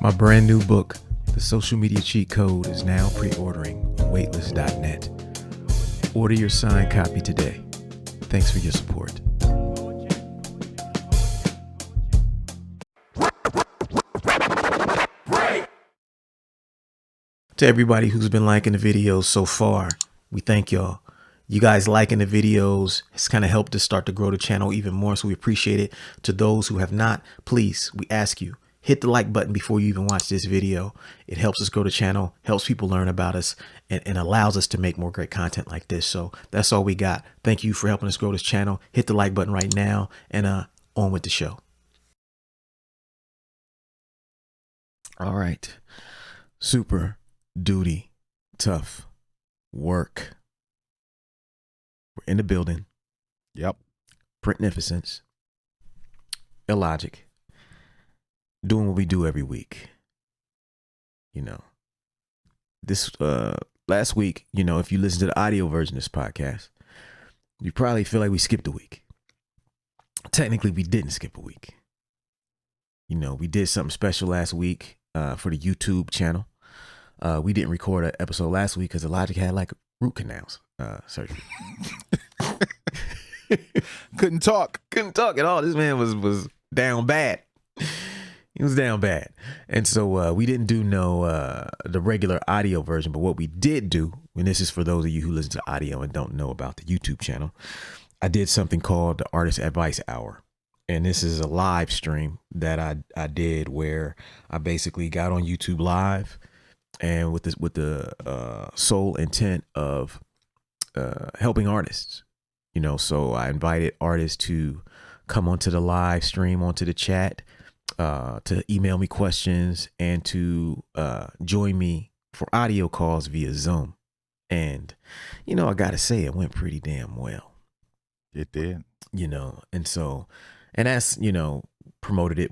My brand new book, The Social Media Cheat Code, is now pre-ordering on waitlist.net. Order your signed copy today. Thanks for your support. To everybody who's been liking the videos so far, we thank y'all. You guys liking the videos has kind of helped us start to grow the channel even more, so we appreciate it. To those who have not, please, we ask you, hit the like button before you even watch this video. It helps us grow the channel, helps people learn about us, and allows us to make more great content like this. So that's all we got. Thank you for helping us grow this channel. Hit the like button right now, and on with the show. All right. Super duty, tough work. We're in the building. Yep. Printnificence. Illogic. Doing what we do every week. You know, this last week, you know, if you listen to the audio version of this podcast, you probably feel like we skipped a week. Technically, we didn't skip a week. You know, we did something special last week for the YouTube channel. We didn't record an episode last week because Illogic had like root canals surgery. Couldn't talk at all. This man was down bad. He was down bad. And so we didn't do the regular audio version, but what we did do, and this is for those of you who listen to audio and don't know about the YouTube channel, I did something called the Artist Advice Hour. And this is a live stream that I did where I basically got on YouTube Live, and with the sole intent of helping artists, you know. So I invited artists to come onto the live stream, onto the chat, to email me questions, and to join me for audio calls via Zoom. And, you know, I got to say, it went pretty damn well. It did. You know, and so, and that's, you know, promoted it,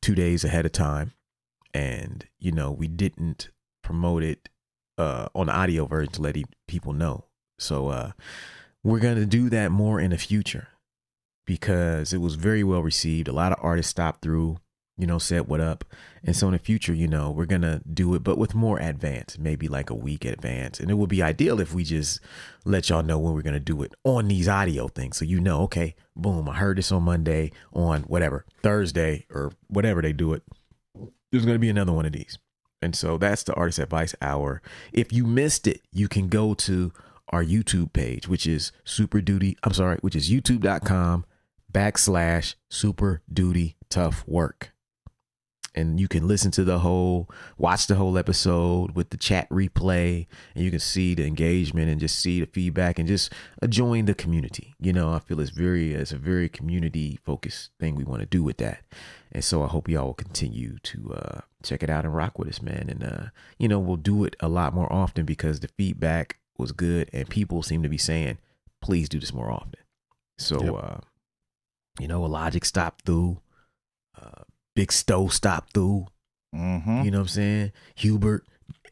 2 days ahead of time. And, you know, we didn't promote it on the audio version to let people know. So we're going to do that more in the future because it was very well received. A lot of artists stopped through, you know, said what up. And so in the future, you know, we're going to do it, but with more advance, maybe like a week advance. And it would be ideal if we just let y'all know when we're going to do it on these audio things. So, you know, okay, boom, I heard this on Monday, on whatever, Thursday or whatever they do it. There's going to be another one of these. And so that's the Artist Advice Hour. If you missed it, you can go to our YouTube page, which is youtube.com/Super Duty Tough Work. And you can listen to watch the whole episode with the chat replay, and you can see the engagement and just see the feedback and just join the community. You know, I feel it's a very community focused thing we want to do with that. And so I hope y'all will continue to check it out and rock with us, man. And, you know, we'll do it a lot more often because the feedback was good and people seem to be saying, please do this more often. So, yep. You know, Illogic stopped through. Big Stowe stopped through. Mm-hmm. You know what I'm saying? Hubert,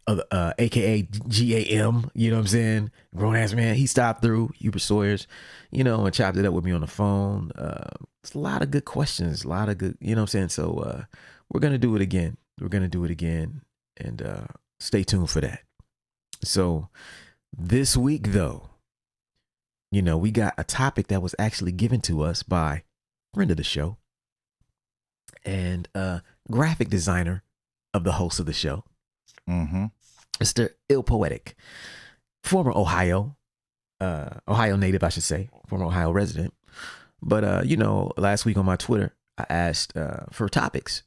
aka GAM, you know what I'm saying? Grown ass man, he stopped through. Hubert Sawyers, you know, and chopped it up with me on the phone. It's a lot of good questions, a lot of good, you know what I'm saying? So we're gonna do it again. And stay tuned for that. So this week, though, you know, we got a topic that was actually given to us by a friend of the show and graphic designer of the host of the show, Mr. Ilpoetic, former Ohio native, I should say, former Ohio resident. But, you know, last week on my Twitter, I asked for topics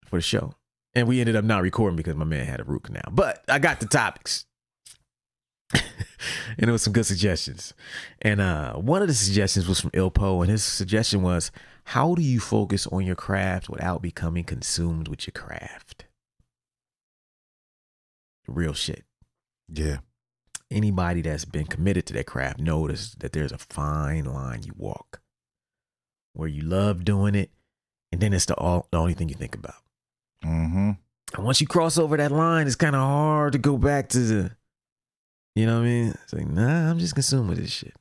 for the show. And we ended up not recording because my man had a root canal. But I got the topics. And it was some good suggestions. And one of the suggestions was from Ilpo. And his suggestion was, how do you focus on your craft without becoming consumed with your craft? Real shit. Yeah. Anybody that's been committed to their craft knows that there's a fine line you walk where you love doing it, and then it's the only thing you think about. Mm-hmm. And once you cross over that line, it's kind of hard to go back to the, you know what I mean? It's like, nah, I'm just consumed with this shit.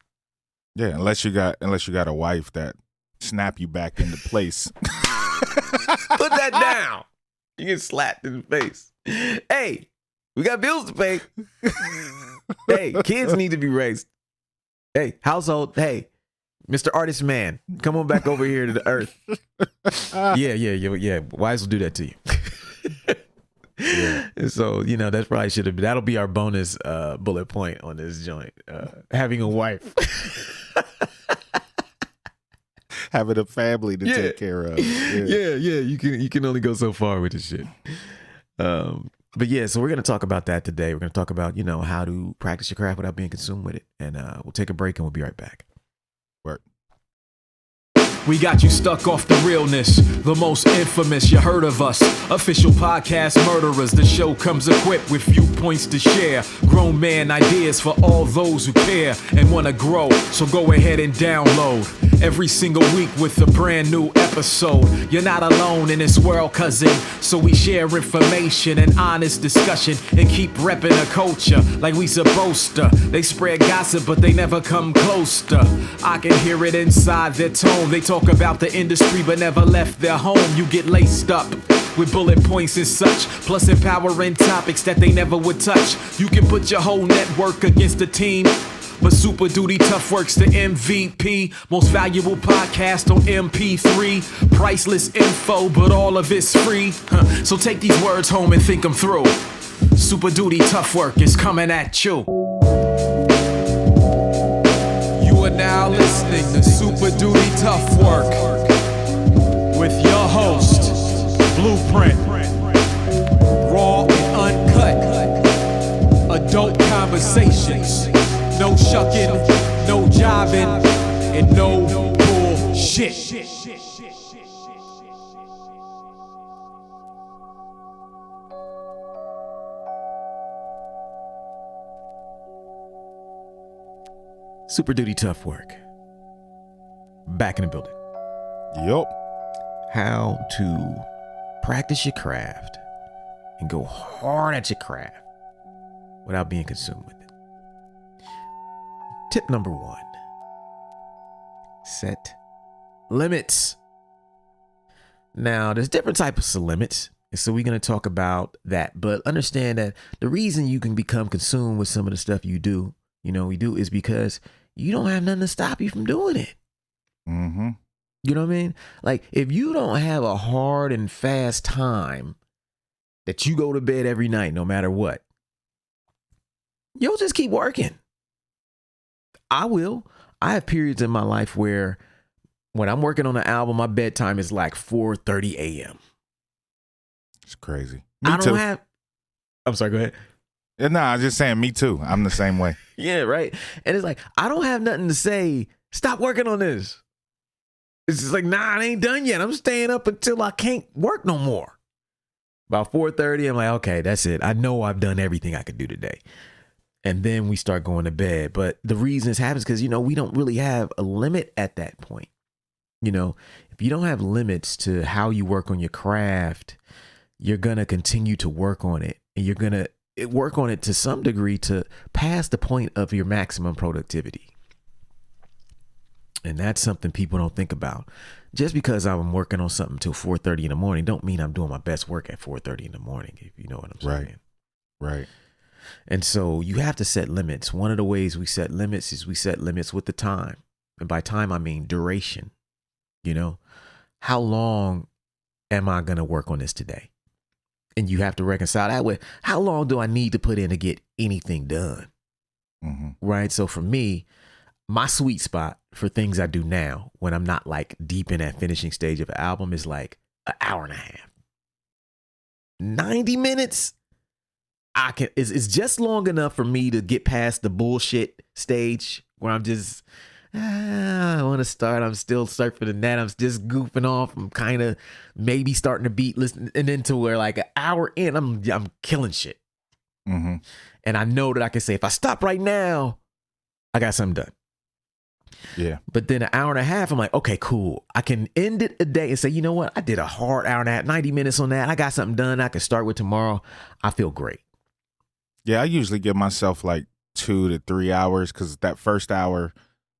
Yeah, unless you got a wife that snap you back into place. Put that down. You get slapped in the face. Hey, we got bills to pay. Hey, kids need to be raised. Hey, household. Hey, Mr. Artist Man, come on back over here to the earth. Yeah. Wives will do that to you. Yeah. So, that's probably should have been. That'll be our bonus bullet point on this joint. Having a wife. Having a family to take care of. Yeah. You can only go so far with this shit. But yeah, so we're gonna talk about that today. We're gonna talk about how to practice your craft without being consumed with it, and we'll take a break and we'll be right back. Work. We got you stuck off the realness, the most infamous, you heard of us. Official podcast murderers, the show comes equipped with viewpoints to share. Grown man ideas for all those who care and wanna grow, so go ahead and download. Every single week with a brand new episode. You're not alone in this world, cousin, so we share information and honest discussion and keep repping the culture like we supposed to. They spread gossip, but they never come close to. I can hear it inside their tone. They talk about the industry but never left their home. You get laced up with bullet points and such, plus empowering topics that they never would touch. You can put your whole network against a team, but Super Duty Tough Work's the MVP. Most valuable podcast on MP3. Priceless info, but all of it's free. So take these words home and think them through. Super Duty Tough Work is coming at you. You are now listening to Super Duty Tough Work with your host, Blueprint. Raw and uncut. Adult conversations. No shucking, no jiving, and no bullshit. Super Duty Tough Work. Back in the building. Yup. How to practice your craft and go hard at your craft without being consumed with it. Tip number 1, set limits. Now, there's different types of limits, and so we're going to talk about that. But understand that the reason you can become consumed with some of the stuff we do is because you don't have nothing to stop you from doing it. Mm-hmm. You know what I mean? Like, if you don't have a hard and fast time that you go to bed every night, no matter what, you'll just keep working. I will. I have periods in my life where when I'm working on an album, my bedtime is like 4:30 a.m. It's crazy. I'm sorry, go ahead. No, I was just saying, me too. I'm the same way. Yeah, right. And it's like, I don't have nothing to say, stop working on this. It's just like, nah, it ain't done yet. I'm staying up until I can't work no more. About 4:30, I'm like, okay, that's it. I know I've done everything I could do today. And then we start going to bed. But the reason this happens is because, we don't really have a limit at that point. If you don't have limits to how you work on your craft, you're going to continue to work on it. And you're going to work on it to some degree to pass the point of your maximum productivity. And that's something people don't think about. Just because I'm working on something till 4:30 in the morning don't mean I'm doing my best work at 4:30 in the morning, if you know what I'm saying. Right. And so you have to set limits. One of the ways we set limits is we set limits with the time. And by time, I mean duration. How long am I going to work on this today? And you have to reconcile that with how long do I need to put in to get anything done? Mm-hmm. Right. So for me, my sweet spot for things I do now when I'm not like deep in that finishing stage of an album is like an hour and a half. 90 minutes. It's just long enough for me to get past the bullshit stage where I'm just, I want to start. I'm still surfing the net. I'm just goofing off. I'm kind of maybe starting to beat, listening, and then to where like an hour in, I'm killing shit. Mm-hmm. And I know that I can say, if I stop right now, I got something done. Yeah. But then an hour and a half, I'm like, okay, cool. I can end it a day and say, you know what? I did a hard hour and a half, 90 minutes on that. I got something done. I can start with tomorrow. I feel great. Yeah, I usually give myself like 2 to 3 hours because that first hour,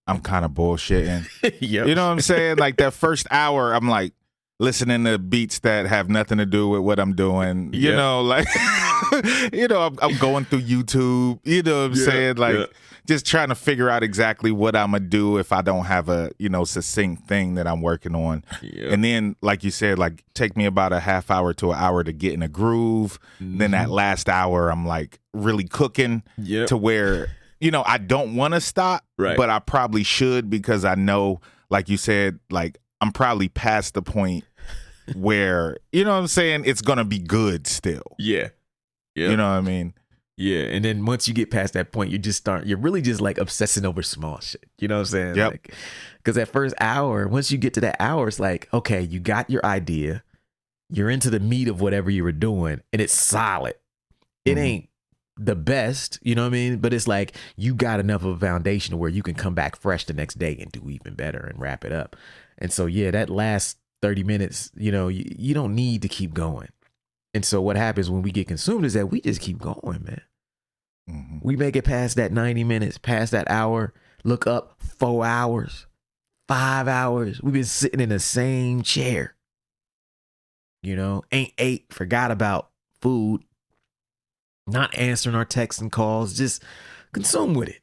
I'm kind of bullshitting. Yep. You know what I'm saying? Like that first hour, I'm like, listening to beats that have nothing to do with what I'm doing. You Yep. know, like, I'm going through YouTube, you know what I'm saying? Like, just trying to figure out exactly what I'm going to do if I don't have a, succinct thing that I'm working on. Yep. And then, like you said, like, take me about a half hour to an hour to get in a groove. Then that last hour, I'm like really cooking to where, I don't want to stop, Right. but I probably should, because I know, like you said, like, I'm probably past the point where, you know what I'm saying, it's going to be good still. Yeah. You know what I mean? Yeah. And then once you get past that point, you're really just like obsessing over small shit. You know what I'm saying? Yep. Like, because that first hour, once you get to that hour, it's like, okay, you got your idea. You're into the meat of whatever you were doing, and it's solid. It ain't the best, you know what I mean? But it's like you got enough of a foundation where you can come back fresh the next day and do even better and wrap it up. And so, yeah, that last 30 minutes, you don't need to keep going. And so what happens when we get consumed is that we just keep going, man. We make it past that 90 minutes, past that hour, look up 4 hours, 5 hours. We've been sitting in the same chair. Ain't ate, forgot about food, not answering our texts and calls, just consumed with it.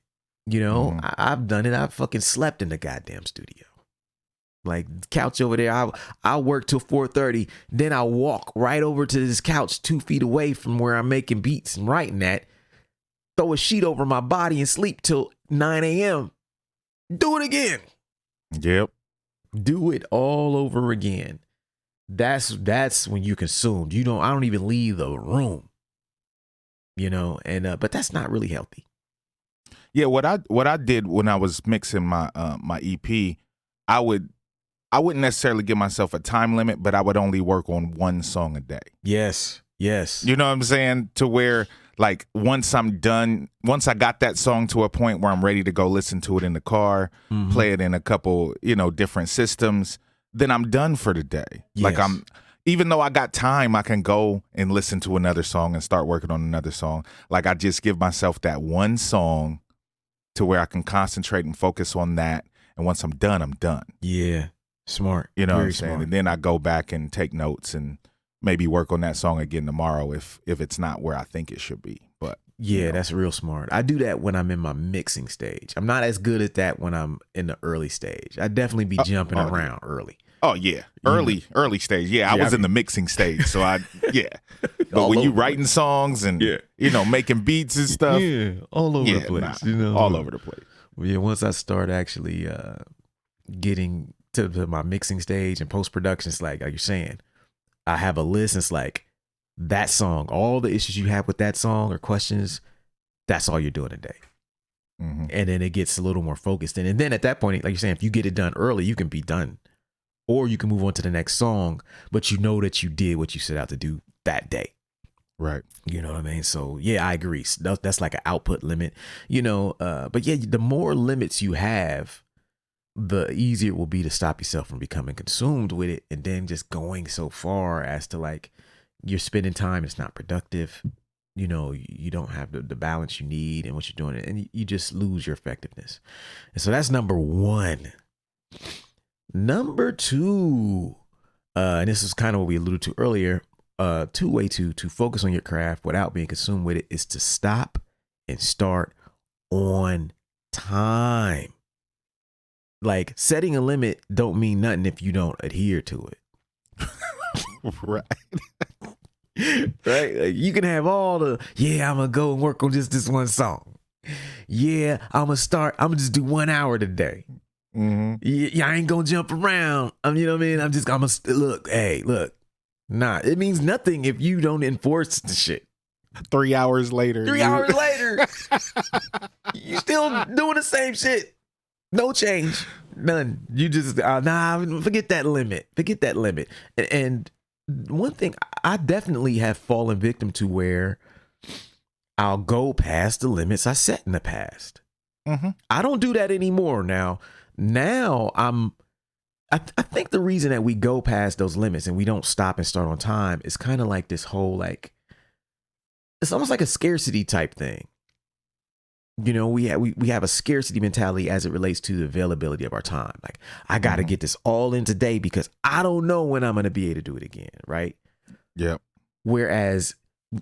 I've done it. I've fucking slept in the goddamn studio. Like, couch over there, I'll work till 4:30. Then I'll walk right over to this couch 2 feet away from where I'm making beats and writing at. Throw a sheet over my body and sleep till 9 a.m. Do it again. Yep. Do it all over again. That's when you're consumed. I don't even leave the room. But that's not really healthy. Yeah, what I did when I was mixing my my EP, I wouldn't necessarily give myself a time limit, but I would only work on one song a day. Yes. You know what I'm saying? To where, like, once I'm done, once I got that song to a point where I'm ready to go listen to it in the car, play it in a couple, different systems, then I'm done for the day. Yes. Like, even though I got time, I can go and listen to another song and start working on another song. Like, I just give myself that one song to where I can concentrate and focus on that. And once I'm done, I'm done. Yeah. Smart. You know Very what I'm saying? smart. And then I go back and take notes and maybe work on that song again tomorrow if it's not where I think it should be. But yeah, that's real smart. I do that when I'm in my mixing stage. I'm not as good at that when I'm in the early stage. I definitely be jumping around early. Oh yeah, early stage. Yeah, I was in the mixing stage, so But when you writing songs and making beats and stuff, all over the place. All over the place. Well, yeah, once I start actually getting to my mixing stage and post production, it's like you're saying, I have a list. It's like that song, all the issues you have with that song or questions, that's all you're doing today. And then it gets a little more focused. And then at that point, like you're saying, if you get it done early, you can be done. Or you can move on to the next song, but you know that you did what you set out to do that day. Right. You know what I mean? So yeah, I agree. That's like an output limit, but yeah, the more limits you have, the easier it will be to stop yourself from becoming consumed with it. And then just going so far as to, like, you're spending time, it's not productive. You don't have the balance you need and what you're doing, and you just lose your effectiveness. And so that's number one. Number two, and this is kind of what we alluded to earlier, two-way to focus on your craft without being consumed with it is to stop and start on time. Like, setting a limit don't mean nothing if you don't adhere to it. Right. Right? Like, you can have all the, I'm going to go and work on just this one song. Yeah, I'm going to just do 1 hour today. Yeah, I ain't gonna jump around. You know what I mean? I'm gonna look. Nah, it means nothing if you don't enforce the shit. 3 hours later. 3 hours later, you still doing the same shit. No change, none. You just forget that limit. Forget that limit. And one thing I definitely have fallen victim to where I'll go past the limits I set in the past. I don't do that anymore now. Now I think the reason that we go past those limits and we don't stop and start on time is kind of like this whole, like, it's almost like a scarcity type thing. you know, we have a scarcity mentality as it relates to the availability of our time. Like, I got to get this all in today because I don't know when I'm going to be able to do it again. Right. Yep. Whereas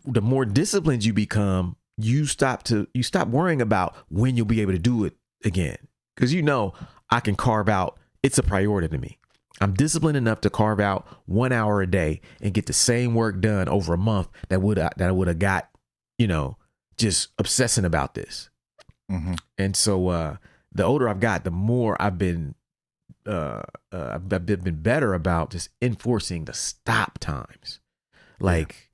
the more disciplined you become, you stop worrying about when you'll be able to do it again. Because, you know, I can carve out, it's a priority to me. I'm disciplined enough to carve out 1 hour a day and get the same work done over a month that I would have got, you know, just obsessing about this. Mm-hmm. And so the older I've got, the more I've been better about just enforcing the stop times. Like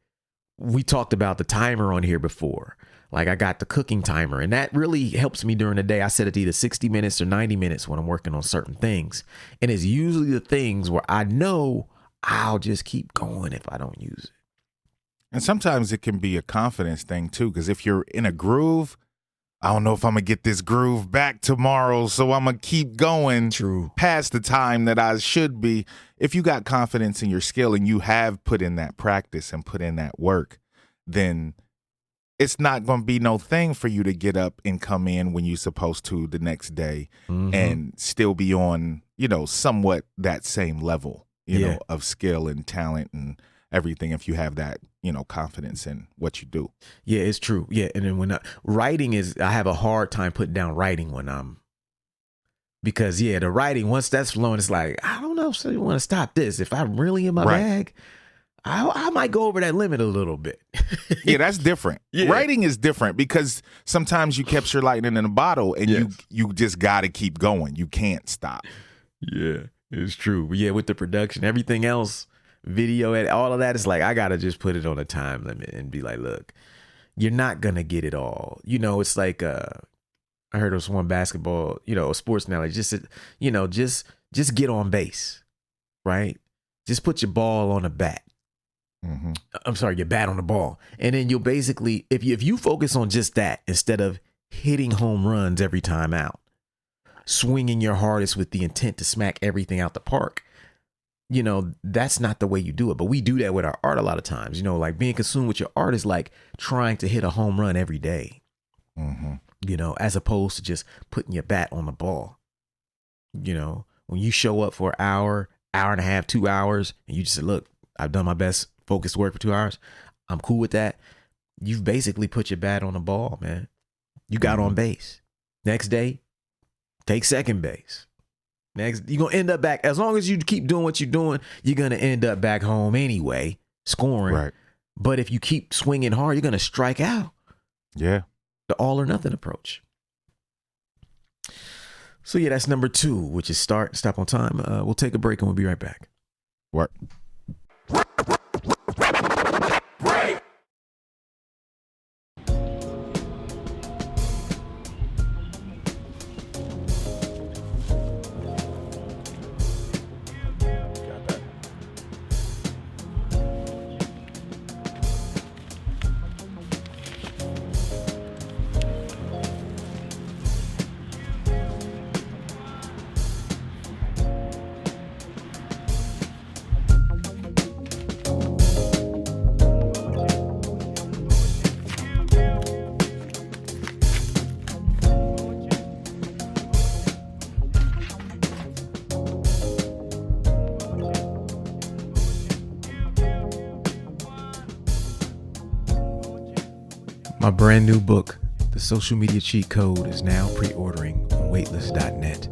we talked about the timer on here before. Like I got the cooking timer, and that really helps me during the day. I set it to either 60 minutes or 90 minutes when I'm working on certain things. And it's usually the things where I know I'll just keep going if I don't use it. And sometimes it can be a confidence thing too, because if you're in a groove, I don't know if I'm going to get this groove back tomorrow, so I'm going to keep going past the time that I should be. If you got confidence in your skill and you have put in that practice and put in that work, then it's not going to be no thing for you to get up and come in when you're supposed to the next day and still be on, you know, somewhat that same level, you know, of skill and talent and everything, if you have that, you know, confidence in what you do. Yeah, it's true. Yeah. And then I have a hard time putting down writing because the writing, once that's flowing, it's like, I don't know if you want to stop this. If I'm really in my bag, I might go over that limit a little bit. Yeah, that's different. Yeah. Writing is different because sometimes you capture lightning in a bottle and you just got to keep going. You can't stop. Yeah, it's true. But yeah, with the production, everything else, video, and all of that, it's like I got to just put it on a time limit and be like, look, you're not going to get it all. You know, it's like I heard of one basketball, you know, a sports analogy, just get on base, right? Just put your ball on the bat. Mm-hmm. I'm sorry, your bat on the ball. And then you'll basically, if you focus on just that, instead of hitting home runs every time out, swinging your hardest with the intent to smack everything out the park, you know, that's not the way you do it. But we do that with our art a lot of times, you know, like being consumed with your art is like trying to hit a home run every day, you know, as opposed to just putting your bat on the ball. You know, when you show up for an hour and a half, 2 hours, and you just say, look, I've done my best focused work for 2 hours. I'm cool with that. You've basically put your bat on the ball, man. You got on base. Next day, take second base. Next, you're going to end up back. As long as you keep doing what you're doing, you're going to end up back home anyway, scoring. Right. But if you keep swinging hard, you're going to strike out. Yeah. The all or nothing approach. So yeah, that's number 2, which is stop on time. We'll take a break and we'll be right back. Work. My brand new book, The Social Media Cheat Code, is now pre-ordering on waitlist.net.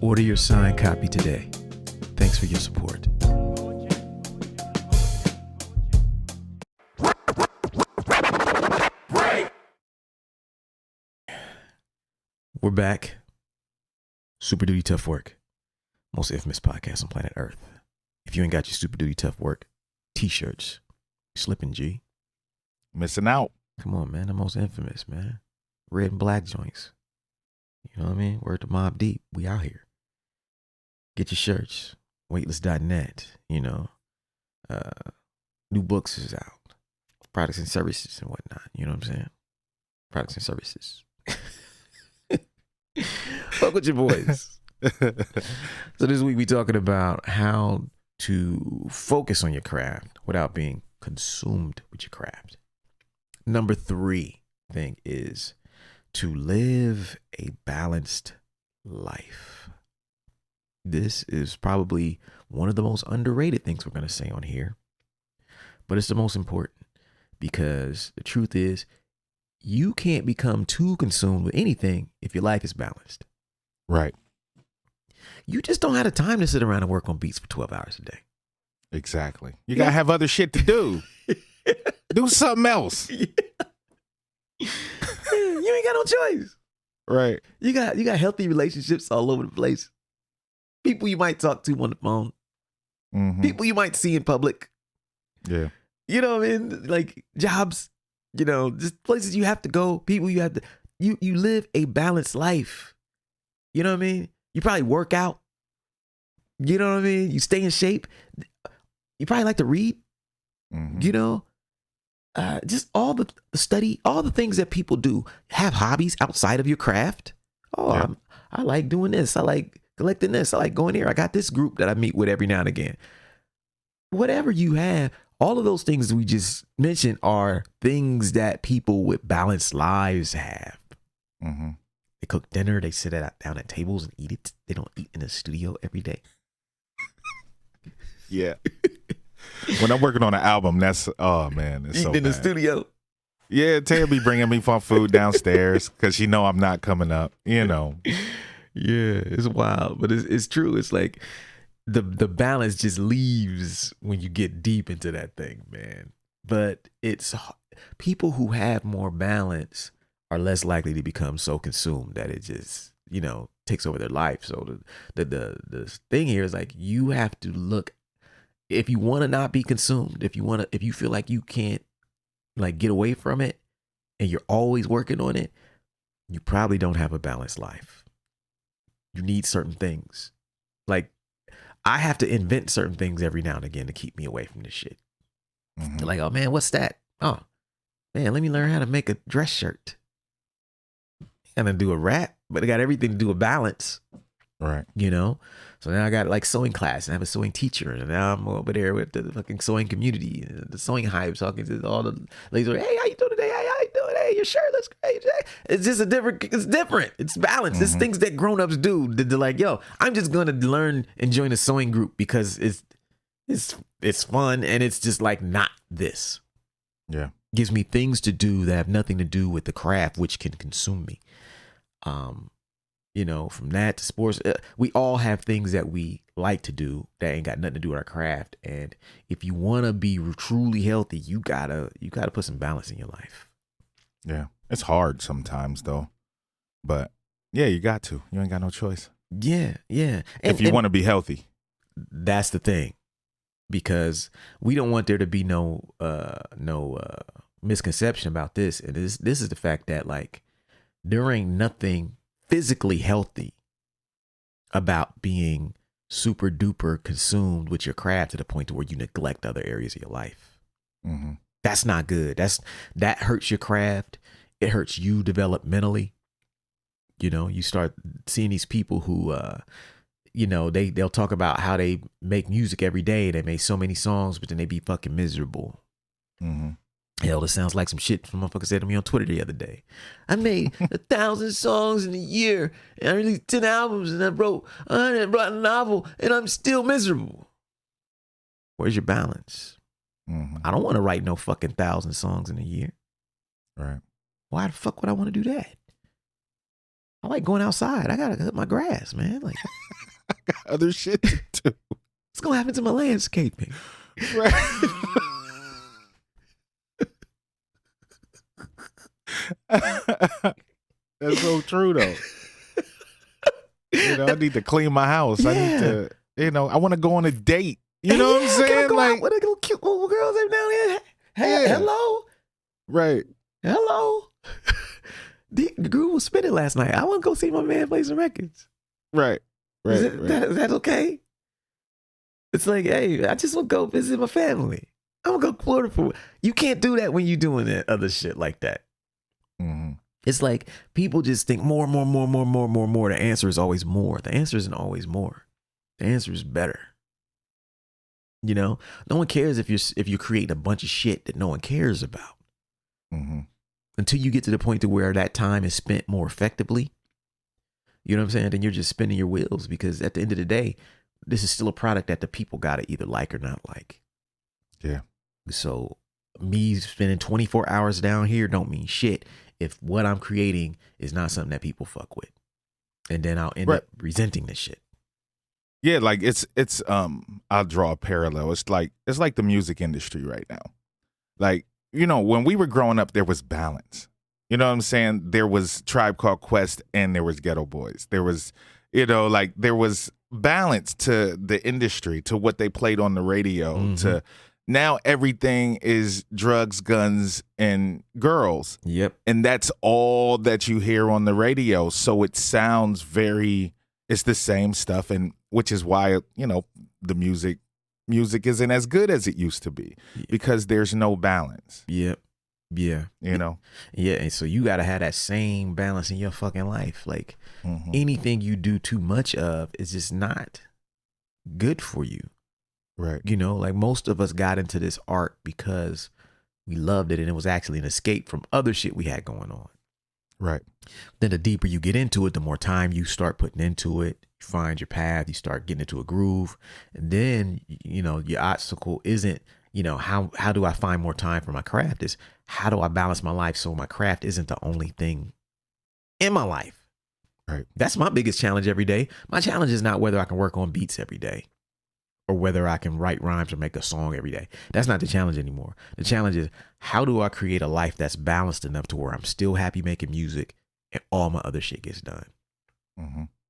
Order your signed copy today. Thanks for your support. We're back. Super Duty Tough Work. Most infamous podcast on planet Earth. If you ain't got your Super Duty Tough Work t-shirts, you're slipping, G. Missing out. Come on, man. The most infamous, man. Red and black joints. You know what I mean? Word to Mob Deep. We out here. Get your shirts. Weightless.net. You know. New books is out. Products and services and whatnot. You know what I'm saying? Products and services. Fuck with your boys. So this week we talking about how to focus on your craft without being consumed with your craft. Number 3 thing is to live a balanced life. This is probably one of the most underrated things we're going to say on here, but it's the most important, because the truth is you can't become too consumed with anything if your life is balanced. Right. You just don't have the time to sit around and work on beats for 12 hours a day. Exactly. You got to have other shit to do. Do something else. You ain't got no choice. Right. You got healthy relationships all over the place. People you might talk to on the phone. Mm-hmm. People you might see in public. Yeah. You know what I mean? Like jobs, just places you have to go, people you have to, you live a balanced life. You know what I mean? You probably work out. You know what I mean? You stay in shape. You probably like to read. Mm-hmm. Just all the study, all the things that people do. Have hobbies outside of your craft. Oh, Yeah. I like doing this. I like collecting this. I like going here. I got this group that I meet with every now and again. Whatever you have, all of those things we just mentioned are things that people with balanced lives have. Mm-hmm. They cook dinner. They sit down at tables and eat it. They don't eat in the studio every day. Yeah. When I'm working on an album, that's, oh man, it's so Eating in the bad. studio. Yeah, Tay be bringing me fun food downstairs because she know I'm not coming up, Yeah, it's wild, but it's true. It's like the balance just leaves when you get deep into that thing, man. But it's people who have more balance are less likely to become so consumed that it just takes over their life. So the thing here is like you have to look, if you want to not be consumed, if you feel like you can't like get away from it and you're always working on it, you probably don't have a balanced life. You need certain things. Like I have to invent certain things every now and again to keep me away from this shit. Mm-hmm. Like, oh man, what's that? Oh man, let me learn how to make a dress shirt. And then do a rap, but it got everything to do with balance. Right. So now I got like sewing class and I have a sewing teacher, and now I'm over there with the fucking sewing community, the sewing hype, talking to all the ladies. Hey, how you doing today? Hey, how you doing? Hey, your shirt looks great. It's just it's different. It's balanced. Mm-hmm. It's things that grown-ups do. They're like, yo, I'm just gonna learn and join a sewing group because it's fun and it's just like not this. Yeah. Gives me things to do that have nothing to do with the craft, which can consume me. From that to sports, we all have things that we like to do that ain't got nothing to do with our craft. And if you want to be truly healthy, you gotta put some balance in your life. Yeah. It's hard sometimes though, but yeah, you got to. You ain't got no choice. Yeah. And, if you want to be healthy. That's the thing, because we don't want there to be no misconception about this. And this is the fact that like there ain't nothing physically healthy about being super duper consumed with your craft to the point to where you neglect other areas of your life. Mm-hmm. That's not good. That hurts your craft. It hurts you developmentally. You start seeing these people who they'll talk about how they make music every day. They make so many songs, but then they be fucking miserable. Mm-hmm. Hell, this sounds like some shit some motherfucker said to me on Twitter the other day. I made 1,000 songs in a year, and I released 10 albums, and I wrote a novel, and I'm still miserable. Where's your balance? Mm-hmm. I don't want to write no fucking 1,000 songs in a year. Right. Why the fuck would I want to do that? I like going outside. I gotta cut my grass, man. Like, I got other shit to do. what's gonna happen to my landscaping? Right. That's so true though. I need to clean my house. Yeah. I need to, I want to go on a date. You know what I'm Can I saying? go Like, out with a little cute little girls every now and then? Yeah. Hello. right. Hello. The groove was spinning last night. I want to go see my man play some records. Right. Right. Is that okay? It's like, hey, I just want to go visit my family. I'm going to go to Florida for. You can't do that when you're doing that other shit like that. Mm-hmm. It's like people just think more. The answer is always more. The answer isn't always more. The answer is better. No one cares if you're creating a bunch of shit that no one cares about. Mm-hmm. until you get to the point to where that time is spent more effectively, you know what I'm saying? Then you're just spinning your wheels, because at the end of the day, this is still a product that the people got to either like or not like. Yeah. So me spending 24 hours down here don't mean shit if what I'm creating is not something that people fuck with. And then I'll end up resenting this shit. Yeah, like it's I'll draw a parallel. It's like the music industry right now. Like, you know, when we were growing up, there was balance. You know what I'm saying? There was Tribe Called Quest and there was Ghetto Boys. There was, you know, like there was balance to the industry, to what they played on the radio, to now everything is drugs, guns, and girls. Yep. And that's all that you hear on the radio. So it sounds it's the same stuff, and which is why, you know, the music isn't as good as it used to be, because there's no balance. Yep. Yeah. You know? Yeah. And so you got to have that same balance in your fucking life. Like anything you do too much of is just not good for you. Right. You know, like most of us got into this art because we loved it and it was actually an escape from other shit we had going on. Right. Then the deeper you get into it, the more time you start putting into it. You find your path, you start getting into a groove. And then, you know, your obstacle isn't, you know, how do I find more time for my craft? Is how do I balance my life so my craft isn't the only thing in my life? Right. That's my biggest challenge every day. My challenge is not whether I can work on beats every day or whether I can write rhymes or make a song every day. That's not the challenge anymore. The challenge is, how do I create a life that's balanced enough to where I'm still happy making music and all my other shit gets done?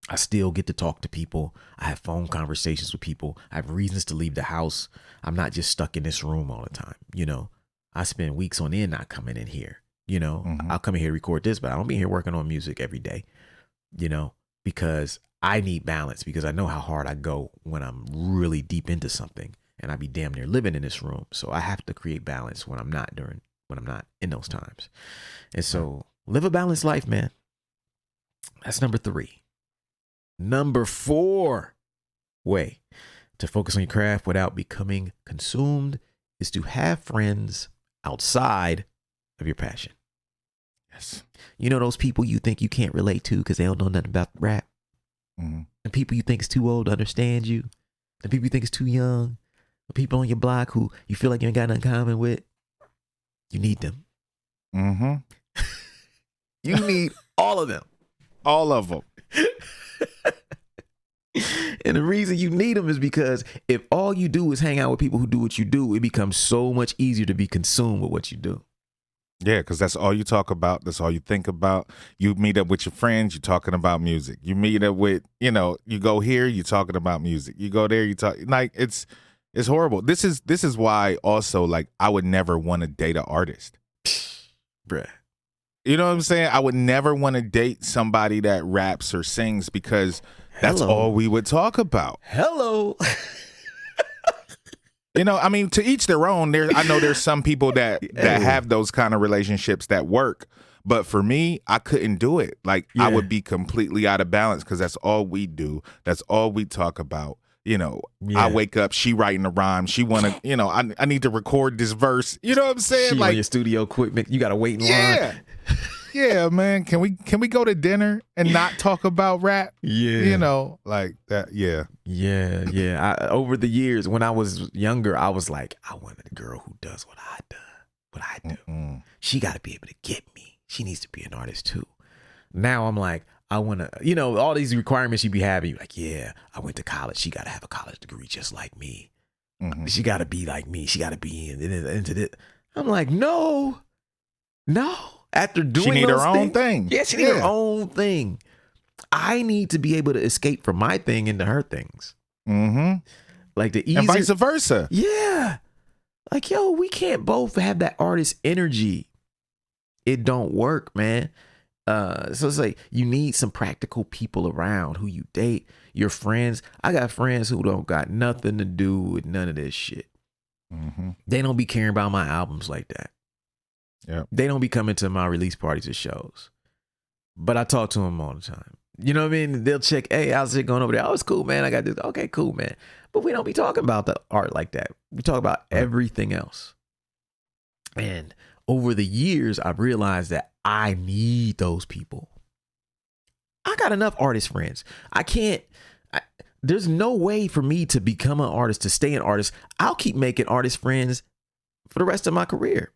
I still get to talk to people. I have phone conversations with people. I have reasons to leave the house. I'm not just stuck in this room all the time. You know, I spend weeks on end not coming in here. You know, I'll come in here, record this, but I don't be here working on music every day, you know, because I need balance, because I know how hard I go when I'm really deep into something, and I be damn near living in this room. So I have to create balance when I'm not in those times. And so live a balanced life, man. That's number 3. Number 4 way to focus on your craft without becoming consumed is to have friends outside of your passion. Yes. You know those people you think you can't relate to because they don't know nothing about rap? And people you think is too old to understand you? The people you think is too young? The people on your block who you feel like you ain't got nothing in common with? You need them. You need all of them. All of them. And the reason you need them is because if all you do is hang out with people who do what you do, it becomes so much easier to be consumed with what you do. Yeah, because that's all you talk about. That's all you think about. You meet up with your friends, you're talking about music. You meet up with, you know, you go here, you're talking about music. You go there, you talk, like, it's horrible. This is why also, like, I would never want to date an artist. Bruh. You know what I'm saying? I would never want to date somebody that raps or sings, because that's all we would talk about. Hello. You know, I mean, to each their own. I know there's some people that have those kind of relationships that work, but for me, I couldn't do it. Like, I would be completely out of balance, because that's all we do. That's all we talk about. You know, I wake up, she writing a rhyme. She want to, you know, I need to record this verse. You know what I'm saying? She like on your studio equipment. You got to wait in line. Yeah, man. Can we go to dinner and not talk about rap? Yeah. You know, like that. Yeah. Yeah. Over the years, when I was younger, I was like, I wanted a girl who does what I do. She got to be able to get me. She needs to be an artist too. Now I'm like, I want to, you know, all these requirements you be having. You're like, yeah, I went to college. She got to have a college degree just like me. She got to be like me. She got to be into this. I'm like, no. After doing she need those her own thing. Yeah, she need her own thing. I need to be able to escape from my thing into her things. Like the easier, and vice versa. Yeah. Like, yo, we can't both have that artist energy. It don't work, man. So it's like you need some practical people around who you date, your friends. I got friends who don't got nothing to do with none of this shit. They don't be caring about my albums like that. Yeah. They don't be coming to my release parties or shows. But I talk to them all the time. You know what I mean? They'll check, hey, how's it going over there? Oh, it's cool, man. I got this. Okay, cool, man. But we don't be talking about the art like that. We talk about everything else. And over the years, I've realized that I need those people. I got enough artist friends. There's no way for me to become an artist, to stay an artist. I'll keep making artist friends for the rest of my career.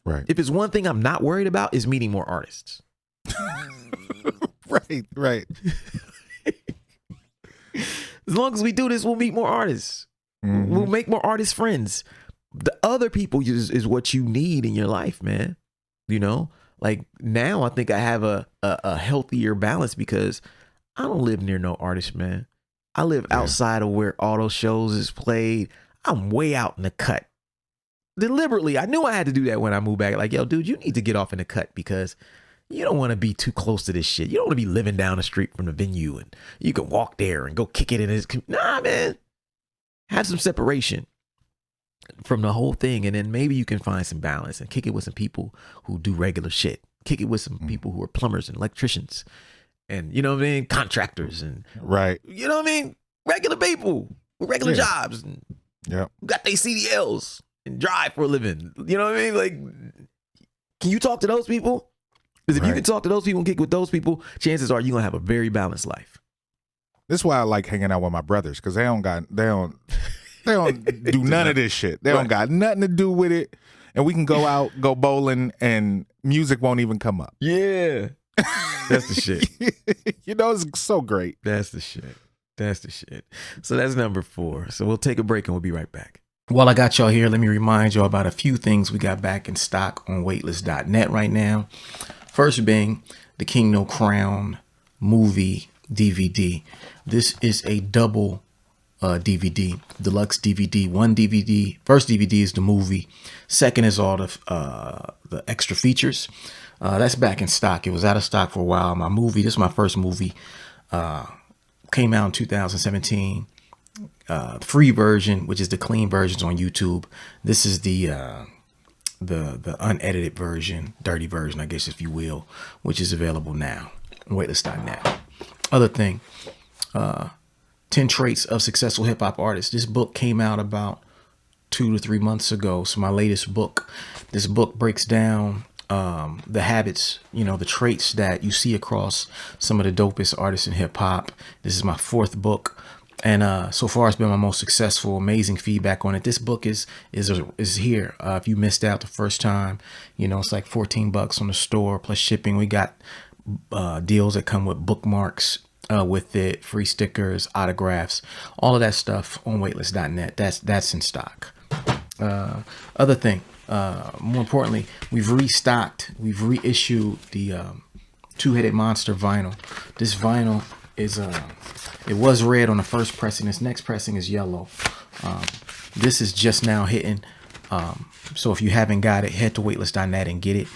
Right. If it's one thing I'm not worried about, is meeting more artists. Right. As long as we do this, we'll meet more artists. Mhm. We'll make more artist friends. The other people is what you need in your life, man. You know, like now I think I have a healthier balance because I don't live near no artist, man. I live outside of where all those shows is played. I'm way out in the cut. Deliberately, I knew I had to do that when I moved back. Like, yo, dude, you need to get off in the cut because you don't want to be too close to this shit. You don't want to be living down the street from the venue and you can walk there and go kick it in his. Nah, man. Have some separation from the whole thing. And then maybe you can find some balance and kick it with some people who do regular shit. Kick it with some people who are plumbers and electricians and, you know what I mean? Contractors and, Right. you know what I mean? Regular people with regular jobs and got their CDLs and drive for a living. You know what I mean? Like, can you talk to those people? Because if you can talk to those people and kick with those people, chances are you're going to have a very balanced life. This is why I like hanging out with my brothers, because they don't do none of this shit. They don't got nothing to do with it. And we can go out, go bowling, and music won't even come up. Yeah. That's the shit. You know, it's so great. That's the shit. So that's number 4. So we'll take a break and we'll be right back. While I got y'all here, let me remind y'all about a few things we got back in stock on weightless.net right now. First being the King No Crown movie DVD. This is a double DVD, deluxe DVD. One DVD, first DVD is the movie. Second is all the extra features. That's back in stock. It was out of stock for a while. My movie, this is my first movie, came out in 2017. Free version, which is the clean versions on YouTube. This is the unedited version, dirty version, I guess, if you will, which is available now on weightless.net. Other thing, 10 Traits of Successful Hip Hop Artists. This book came out about 2 to 3 months ago. So my latest book. This book breaks down the habits, the traits that you see across some of the dopest artists in hip hop. This is my 4th book. And so far, it's been my most successful. Amazing feedback on it. This book is here. If you missed out the first time, it's like $14 on the store plus shipping. We got deals that come with bookmarks with it, free stickers, autographs, all of that stuff on weightless.net. That's in stock. Other thing, more importantly, we've reissued the Two-Headed Monster vinyl. This vinyl is it was red on the first pressing. This next pressing is yellow. This is just now hitting. So if you haven't got it, head to weightless.net and get it.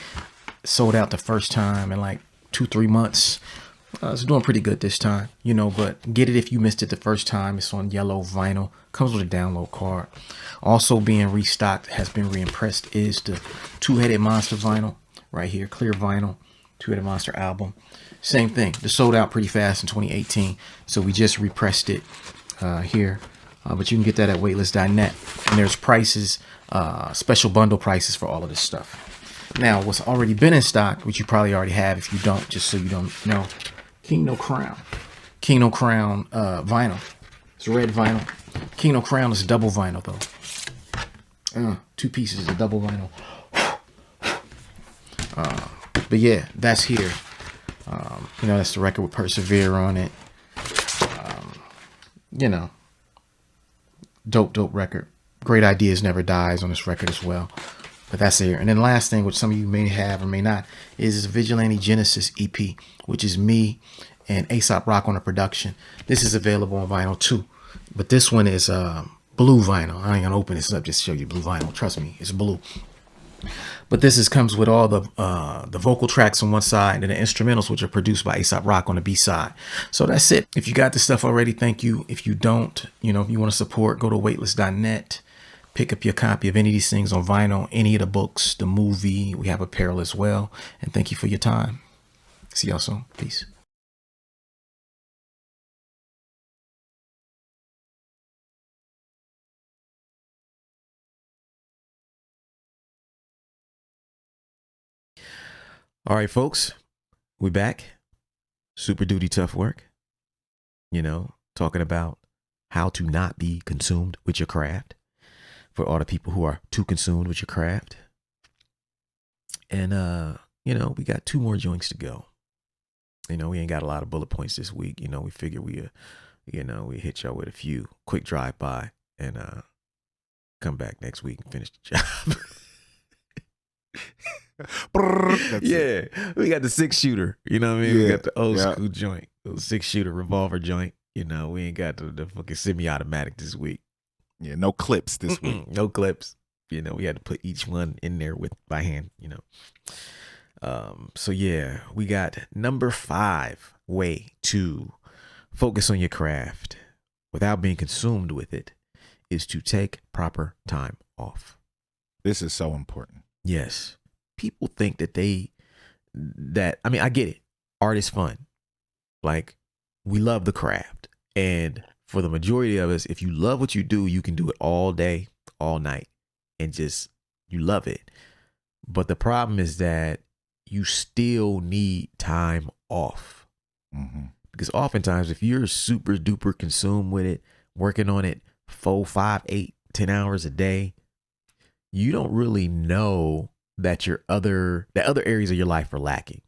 Sold out the first time in like 2-3 months. It's doing pretty good this time, but get it if you missed it the first time. It's on yellow vinyl. Comes with a download card. Also being restocked, has been reimpressed, is the Two-Headed Monster vinyl right here. Clear vinyl, Two-Headed Monster album. Same thing. This sold out pretty fast in 2018. So we just repressed it here. But you can get that at weightless.net. And there's prices, special bundle prices for all of this stuff. Now, what's already been in stock, which you probably already have if you don't, just so you don't know, King No Crown. King No Crown vinyl. It's red vinyl. King No Crown is double vinyl, though. 2 pieces of double vinyl. But yeah, that's here. That's the record with Persevere on it. Dope record. Great Ideas Never Dies on this record as well. But that's here. And then last thing, which some of you may have or may not, is Vigilante Genesis EP, which is me and Aesop Rock on the production. This is available on vinyl too. But this one is blue vinyl. I ain't gonna open this up just to show you blue vinyl. Trust me, it's blue. But this comes with all the vocal tracks on one side and the instrumentals, which are produced by Aesop Rock on the B side. So that's it. If you got this stuff already, thank you. If you don't, if you want to support, go to weightless.net. Pick up your copy of any of these things on vinyl, any of the books, the movie. We have apparel as well. And thank you for your time. See y'all soon. Peace. All right, folks, we back. Super duty tough work. Talking about how to not be consumed with your craft for all the people who are too consumed with your craft. And, we got 2 more joints to go. We ain't got a lot of bullet points this week. We figure we hit y'all with a few quick drive by and come back next week and finish the job. Yeah, we got the 6-shooter. You know what I mean? Yeah. We got the old school joint, the 6-shooter revolver joint. We ain't got the fucking semi-automatic this week. Yeah, no clips this week. No clips. We had to put each one in there by hand. So yeah, we got number 5 way to focus on your craft without being consumed with it is to take proper time off. This is so important. Yes. People think I get it. Art is fun. Like, we love the craft. And for the majority of us, if you love what you do, you can do it all day, all night, and you love it. But the problem is that you still need time off. Mm-hmm. Because oftentimes, if you're super duper consumed with it, working on it 4, 5, 8, 10 hours a day, you don't really know that other areas of your life are lacking.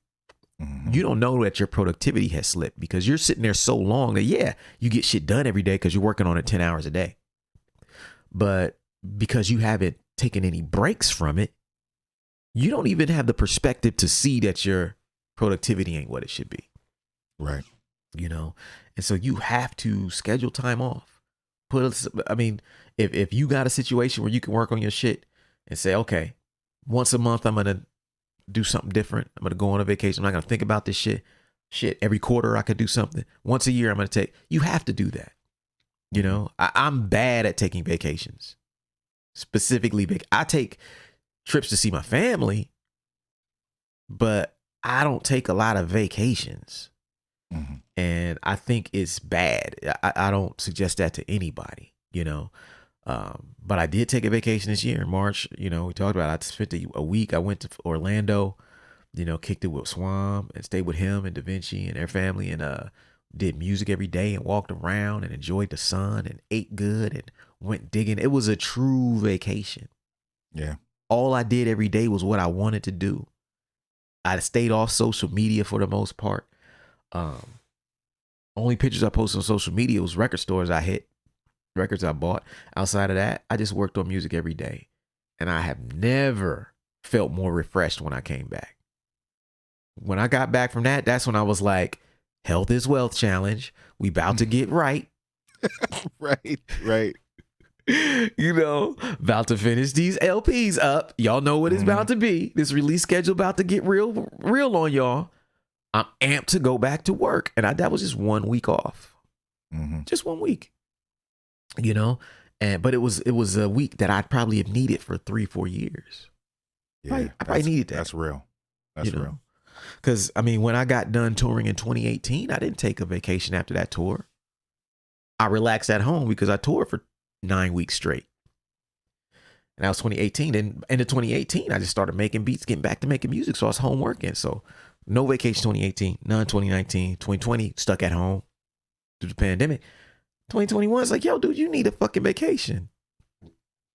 Mm-hmm. You don't know that your productivity has slipped because you're sitting there so long that, yeah, you get shit done every day because you're working on it 10 hours a day. But because you haven't taken any breaks from it, you don't even have the perspective to see that your productivity ain't what it should be. Right. And so you have to schedule time off. If you got a situation where you can work on your shit and say, okay, once a month, I'm going to do something different. I'm going to go on a vacation. I'm not going to think about this shit. Every quarter I could do something. Once a year, I'm going to you have to do that. I'm bad at taking vacations. Specifically, I take trips to see my family, but I don't take a lot of vacations. Mm-hmm. And I think it's bad. I don't suggest that to anybody, but I did take a vacation this year in March. We talked about it. I spent a week. I went to Orlando, kicked it with Swam and stayed with him and Da Vinci and their family and did music every day and walked around and enjoyed the sun and ate good and went digging. It was a true vacation. Yeah. All I did every day was what I wanted to do. I stayed off social media for the most part. Only pictures I posted on social media was record stores I hit, records I bought. Outside of that, I just worked on music every day. And I have never felt more refreshed when I came back. When I got back from that, that's when I was like, health is wealth challenge. We about to get right. Right. About to finish these LPs up. Y'all know what it's about to be. This release schedule about to get real on y'all. I'm amped to go back to work. And that was just 1 week off. Mm-hmm. Just 1 week. But it was a week that I'd probably have needed for 3-4 years. Yeah. I probably needed that. That's real. That's real. Because, when I got done touring in 2018, I didn't take a vacation after that tour. I relaxed at home because I toured for 9 weeks straight. And that was 2018. And into 2018, I just started making beats, getting back to making music. So I was home working. So no vacation 2018, none 2019, 2020, stuck at home through the pandemic. 2021 is like, yo, dude, you need a fucking vacation.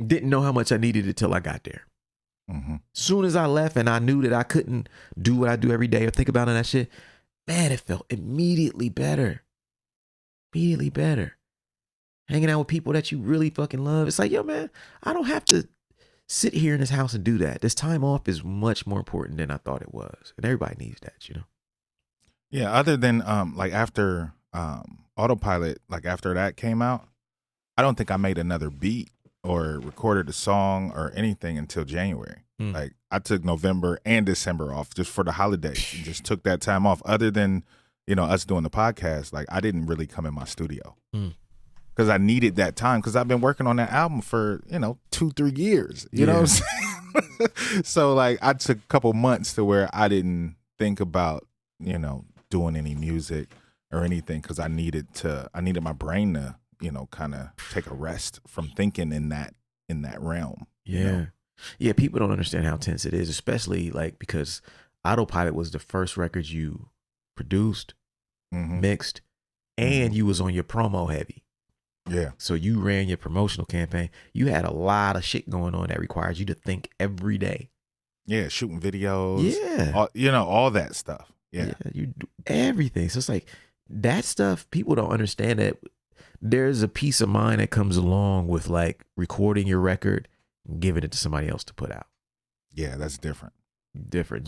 Didn't know how much I needed it till I got there. Mm-hmm. Soon as I left and I knew that I couldn't do what I do every day or think about it, that shit, man, it felt immediately better. Immediately better. Hanging out with people that you really fucking love. It's like, yo, man, I don't have to sit here in this house and do that. This time off is much more important than I thought it was. And everybody needs that, Yeah, other than like after Autopilot, like after that came out, I don't think I made another beat or recorded a song or anything until January. Like I took November and December off just for the holidays and just took that time off. Other than, us doing the podcast, like I didn't really come in my studio because I needed that time because I've been working on that album for, 2-3 years, you know what I'm saying? So like I took a couple months to where I didn't think about, doing any music or anything because I needed my brain to, kind of take a rest from thinking in that realm. Yeah. Yeah, people don't understand how tense it is, especially like because Autopilot was the first record you produced, Mhm. mixed, and you was on your promo heavy. Yeah. So you ran your promotional campaign. You had a lot of shit going on that requires you to think every day. Yeah, shooting videos. Yeah. All that stuff. Yeah. You do everything. So it's like that stuff, people don't understand that there's a peace of mind that comes along with like recording your record and giving it to somebody else to put out. Yeah, that's different.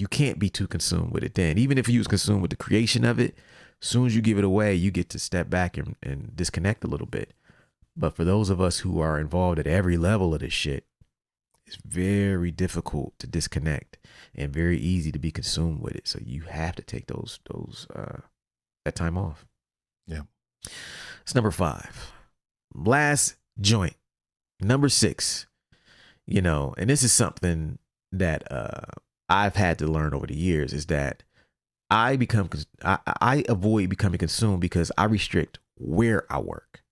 You can't be too consumed with it then. Even if you was consumed with the creation of it, as soon as you give it away, you get to step back and disconnect a little bit. But for those of us who are involved at every level of this shit, it's very difficult to disconnect and very easy to be consumed with it. So you have to take that time off. Yeah. It's number 5. Last joint. Number 6. And this is something that I've had to learn over the years, is that I avoid becoming consumed because I restrict where I work.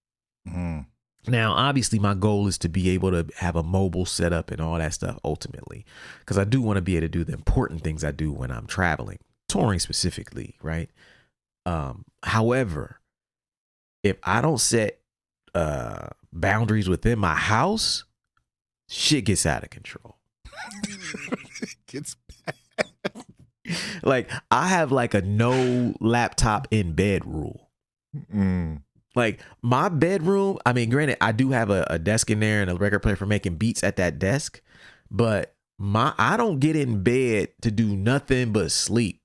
Mm-hmm. Now, obviously, my goal is to be able to have a mobile setup and all that stuff ultimately, because I do want to be able to do the important things I do when I'm traveling, touring specifically, right? However, if I don't set boundaries within my house, shit gets out of control. Gets bad. Like, I have like a no laptop in bed rule. Mm. Like my bedroom, I mean, granted, I do have a desk in there and a record player for making beats at that desk, but I don't get in bed to do nothing but sleep.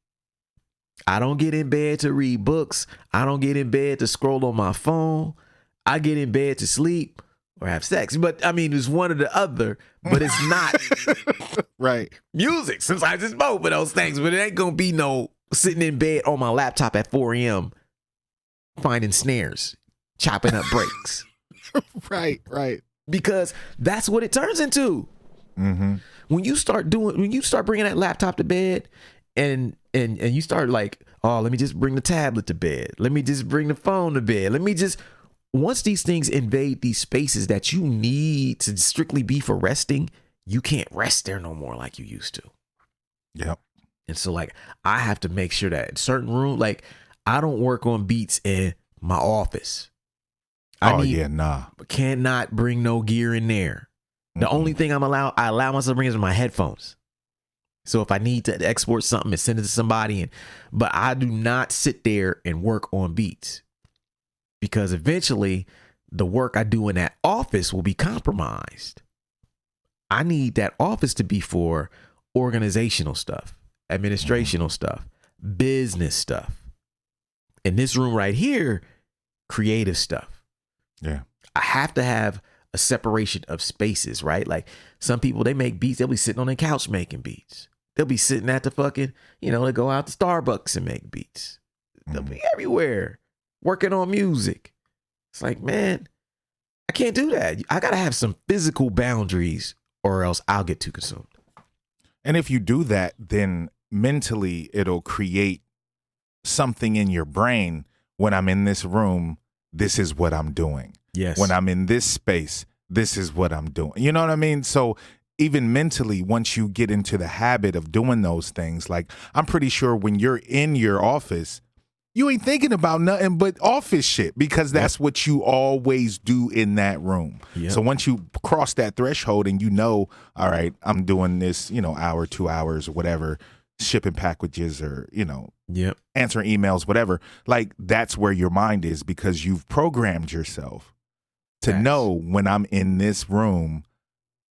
I don't get in bed to read books. I don't get in bed to scroll on my phone. I get in bed to sleep or have sex. But I mean, it's one or the other, but it's not right. music. Sometimes it's both of those things, but it ain't gonna be no sitting in bed on my laptop at 4 a.m. finding snares, chopping up breaks. Right. Because that's what it turns into. Mm-hmm. When you start bringing that laptop to bed and you start like, oh, let me just bring the tablet to bed. Let me just bring the phone to bed. Once these things invade these spaces that you need to strictly be for resting, you can't rest there no more like you used to. Yep. And so like, I have to make sure that in certain room, like I don't work on beats in my office. Cannot bring no gear in there. The only thing I allow myself to bring is my headphones. So if I need to export something and send it to somebody, but I do not sit there and work on beats, because eventually the work I do in that office will be compromised. I need that office to be for organizational stuff, administrational stuff, business stuff. In this room right here, creative stuff. Yeah. I have to have a separation of spaces, right? Like some people, they make beats, they'll be sitting on their couch making beats. They'll be sitting at the fucking, they go out to Starbucks and make beats. They'll be everywhere working on music. It's like, man, I can't do that. I got to have some physical boundaries or else I'll get too consumed. And if you do that, then mentally it'll create something in your brain. When I'm in this room, this is what I'm doing. Yes. When I'm in this space, this is what I'm doing. You know what I mean? So even mentally, once you get into the habit of doing those things, like I'm pretty sure when you're in your office, you ain't thinking about nothing but office shit, because that's what you always do in that room. Yep. So once you cross that threshold and all right, I'm doing this, hour, 2 hours, or whatever, shipping packages or, yep, answering emails, whatever, like that's where your mind is, because you've programmed yourself to know when I'm in this room,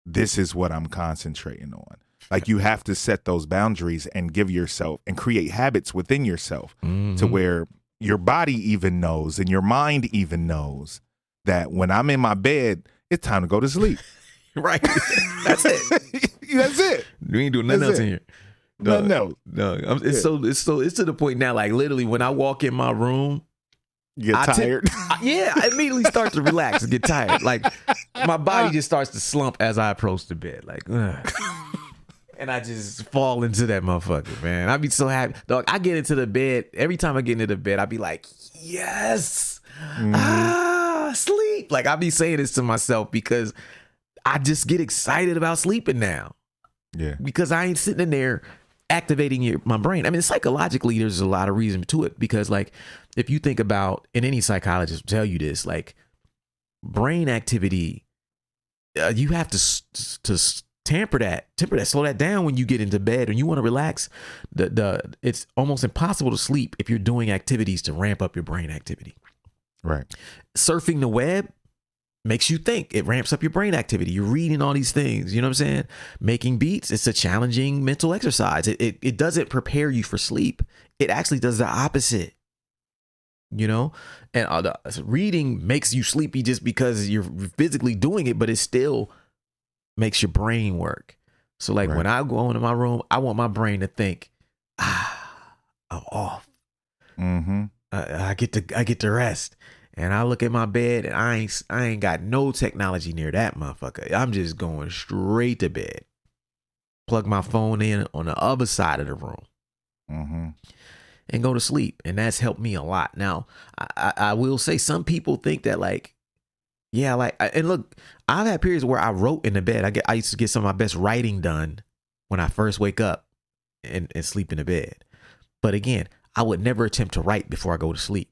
this is what I'm concentrating on. Like you have to set those boundaries and give yourself and create habits within yourself to where your body even knows and your mind even knows that when I'm in my bed, it's time to go to sleep. Right. That's it. That's it. We ain't doing nothing else in here. No. It's to the point now, like literally when I walk in my room, you get tired. I immediately start to relax and get tired. Like my body just starts to slump as I approach the bed. Like, and I just fall into that motherfucker, man. I'd be so happy. Dog, I get into the bed. Every time I get into the bed, I'd be like, yes, sleep. Like I be saying this to myself because I just get excited about sleeping now. Yeah. Because I ain't sitting in there activating my brain. I mean, psychologically, there's a lot of reason to it because, like, if you think about, and any psychologist will tell you this, like, brain activity, you have to temper that, slow that down when you get into bed and you want to relax. It's almost impossible to sleep if you're doing activities to ramp up your brain activity. Right. Surfing the web makes you think. It ramps up your brain activity. You're reading all these things. You know what I'm saying? Making beats, it's a challenging mental exercise. It doesn't prepare you for sleep. It actually does the opposite. You know? And reading makes you sleepy just because you're physically doing it, but it still makes your brain work. So like when I go into my room, I want my brain to think, I'm off. Mm-hmm. I get to rest. And I look at my bed and I ain't got no technology near that motherfucker. I'm just going straight to bed. Plug my phone in on the other side of the room. Mm-hmm. And go to sleep. And that's helped me a lot. Now, I will say some people think that like, yeah, like, and look, I've had periods where I wrote in the bed. I used to get some of my best writing done when I first wake up and sleep in the bed. But again, I would never attempt to write before I go to sleep.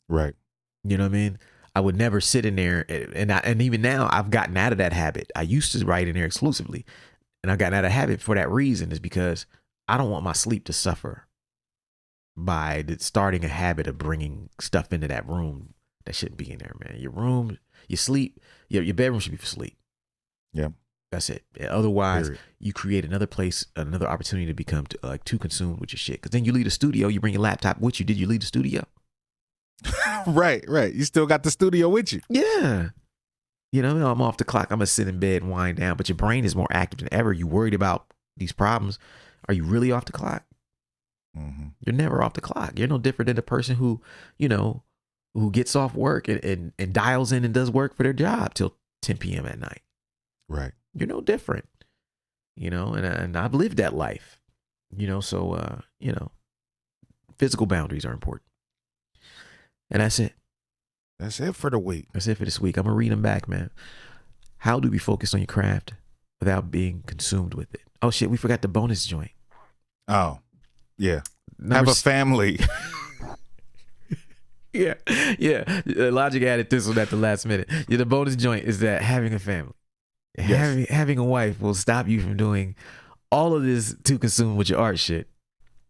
Right. You know what I mean? I would never sit in there, and even now I've gotten out of that habit. I used to write in there exclusively, and I've gotten out of habit for that reason, is because I don't want my sleep to suffer by starting a habit of bringing stuff into that room that shouldn't be in there, man. Your room, your sleep, your bedroom should be for sleep. Yeah. That's it. Otherwise, Period. you create another place, another opportunity to become too consumed with your shit. Because then you leave the studio, you bring your laptop with you. Did you leave the studio? Right. You still got the studio with you. Yeah. You know, I'm off the clock. I'm going to sit in bed and wind down. But your brain is more active than ever. You worried about these problems. Are you really off the clock? Mm-hmm. You're never off the clock. You're no different than the person who, you know, who gets off work and dials in and does work for their job till 10 p.m. at night. Right. You're no different. You know, and I've lived that life. You know, so, you know, physical boundaries are important. And that's it. That's it for the week. That's it for this week. I'm going to read them back, man. How do we focus on your craft without being consumed with it? Oh, shit. We forgot the bonus joint. Oh, yeah. Have a family. Yeah. Illogic added this one at the last minute. Yeah, the bonus joint is that having a family, having a wife will stop you from doing all of this too consumed with your art shit.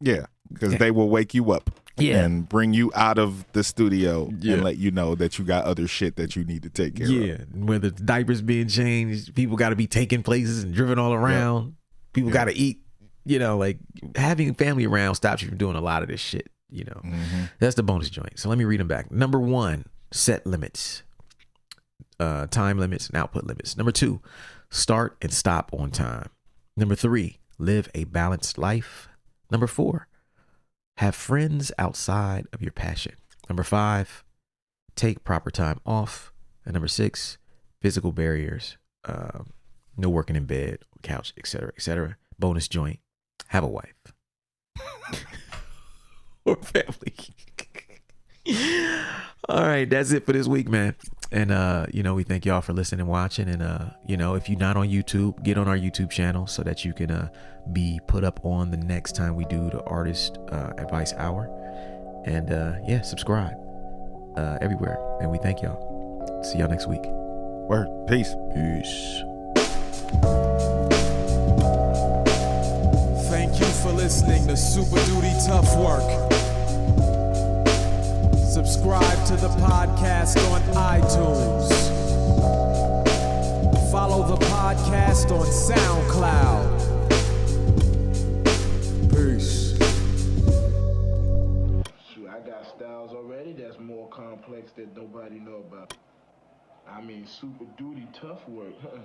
Yeah, because they will wake you up. Yeah. And bring you out of the studio and let you know that you got other shit that you need to take care of. Yeah, whether the diapers being changed, people got to be taken places and driven all around. Yeah. People got to eat. You know, like having family around stops you from doing a lot of this shit. You know, That's the bonus joint. So let me read them back. Number 1, set limits, time limits and output limits. Number 2, start and stop on time. Number 3, live a balanced life. Number 4, have friends outside of your passion. Number 5, take proper time off. And number 6, physical barriers. No working in bed, couch, etc., etc. Bonus joint, have a wife. Or family. All right, that's it for this week, man. And you know, we thank y'all for listening and watching. And you know, if you're not on YouTube, get on our YouTube channel so that you can be put up on the next time we do the Artist Advice Hour. And yeah, subscribe everywhere. And we thank y'all. See y'all next week. Word. Peace. Thank you for listening to Super Duty Tough Work. Subscribe to the podcast on iTunes. Follow the podcast on SoundCloud. Peace. Shoot, I got styles already that's more complex that nobody know about. I mean, super duty tough work, huh?